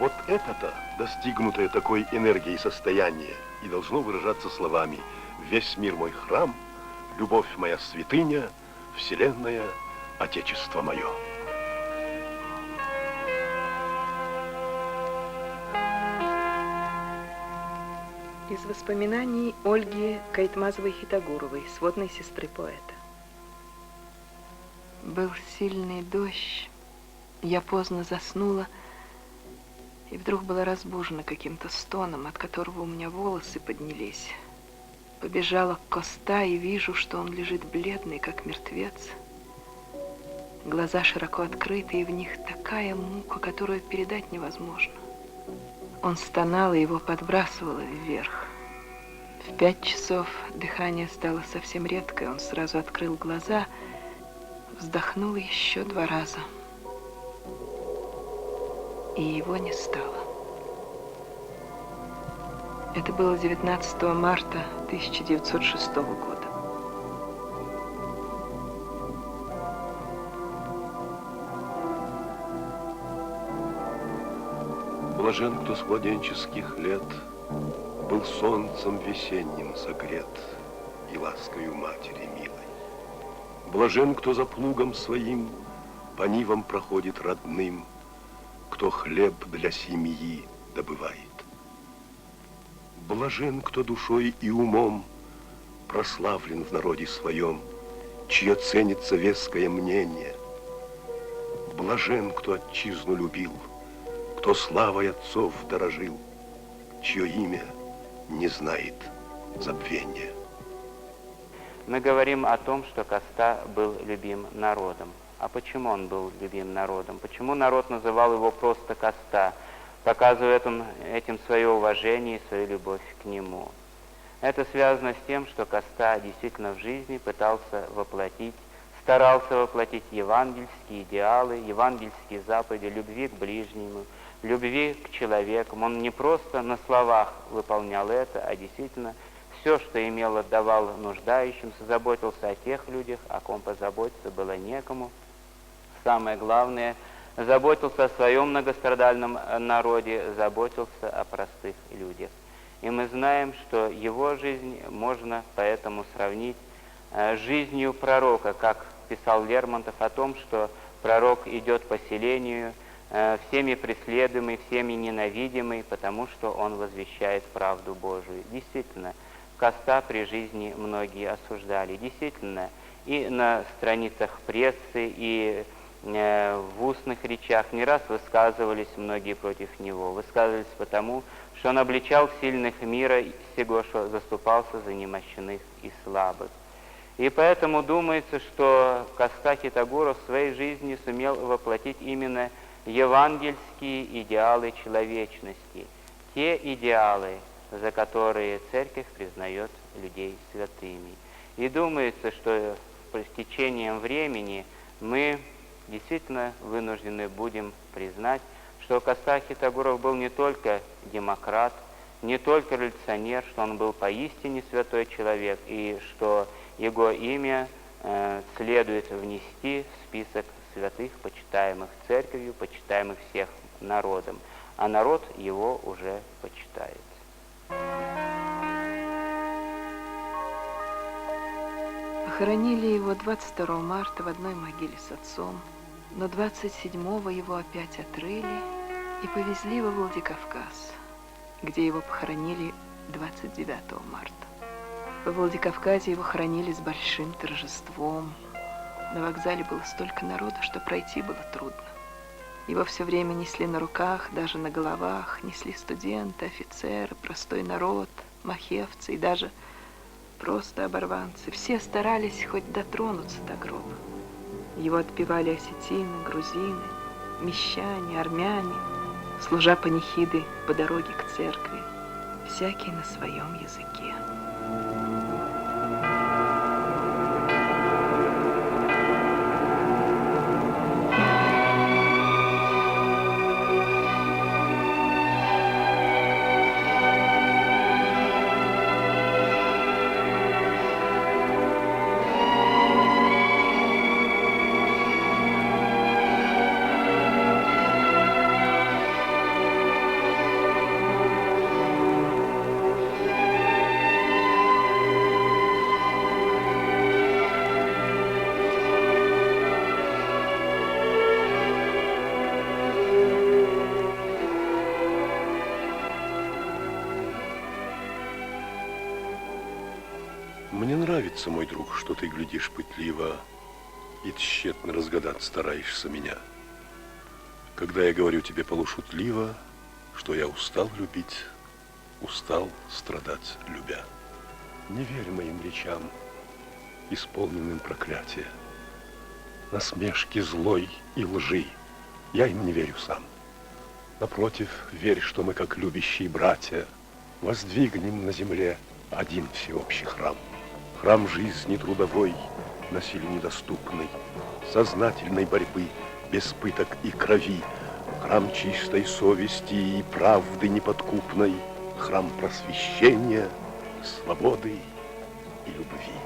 Вот это-то, достигнутое такой энергией состояние, и должно выражаться словами «Весь мир мой храм, любовь моя святыня, вселенная Отечество мое». Из воспоминаний Ольги Кайтмазовой-Хитагуровой, сводной сестры поэта. Был сильный дождь, я поздно заснула, и вдруг была разбужена каким-то стоном, от которого у меня волосы поднялись. Побежала к Коста и вижу, что он лежит бледный, как мертвец. Глаза широко открыты, и в них такая мука, которую передать невозможно. Он стонал, и его подбрасывало вверх. В 5 часов дыхание стало совсем редкое, он сразу открыл глаза, вздохнул еще 2 раза. И его не стало. Это было 19 марта 1906 года. Блажен, кто с младенческих лет был солнцем весенним согрет и ласкою матери милой. Блажен, кто за плугом своим по нивам проходит родным, кто хлеб для семьи добывает. Блажен, кто душой и умом прославлен в народе своем, чье ценится веское мнение, Блажен, кто отчизну любил, кто славой отцов дорожил, чье имя не знает забвения. Мы говорим о том, что Коста был любим народом. А почему он был любим народом? Почему народ называл его просто Коста, показывая этим свое уважение и свою любовь к нему? Это связано с тем, что Коста действительно в жизни старался воплотить евангельские идеалы, евангельские заповеди любви к ближнему, любви к человеку. Он не просто на словах выполнял это, а действительно все, что имел, отдавал нуждающимся, заботился о тех людях, о ком позаботиться было некому. Самое главное, заботился о своем многострадальном народе, заботился о простых людях. И мы знаем, что его жизнь можно поэтому сравнить с жизнью пророка, как писал Лермонтов о том, что пророк идет по селению, всеми преследуемый, всеми ненавидимый, потому что он возвещает правду Божию. Действительно, Коста при жизни многие осуждали. Действительно, и на страницах прессы, и в устных речах не раз высказывались многие против него. Высказывались потому, что он обличал сильных мира сего, что заступался за немощных и слабых. И поэтому думается, что Коста Хитагуров в своей жизни сумел воплотить именно евангельские идеалы человечности, те идеалы, за которые Церковь признает людей святыми. И думается, что с течением времени мы действительно вынуждены будем признать, что Коста Хитагуров был не только демократ, не только революционер, что он был поистине святой человек, и что его имя следует внести в список святых, почитаемых Церковью, почитаемых всех народом, а народ его уже почитает. Похоронили его 22 марта в одной могиле с отцом, но 27-го его опять отрыли и повезли во Владикавказ, где его похоронили 29 марта. Во Владикавказе его хоронили с большим торжеством. На вокзале было столько народу, что пройти было трудно. Его все время несли на руках, даже на головах, несли студенты, офицеры, простой народ, махевцы и даже просто оборванцы. Все старались хоть дотронуться до гроба. Его отпевали осетины, грузины, мещане, армяне, служа панихиды по дороге к церкви, всякий на своем языке. Мне нравится, мой друг, что ты глядишь пытливо и тщетно разгадать стараешься меня. Когда я говорю тебе полушутливо, что я устал любить, устал страдать любя. Не верь моим речам, исполненным проклятия, насмешки злой и лжи, я им не верю сам. Напротив, верь, что мы, как любящие братья, воздвигнем на земле один всеобщий храм. Храм жизни трудовой, насилию недоступной, сознательной борьбы, без пыток и крови, храм чистой совести и правды неподкупной, храм просвещения, свободы и любви.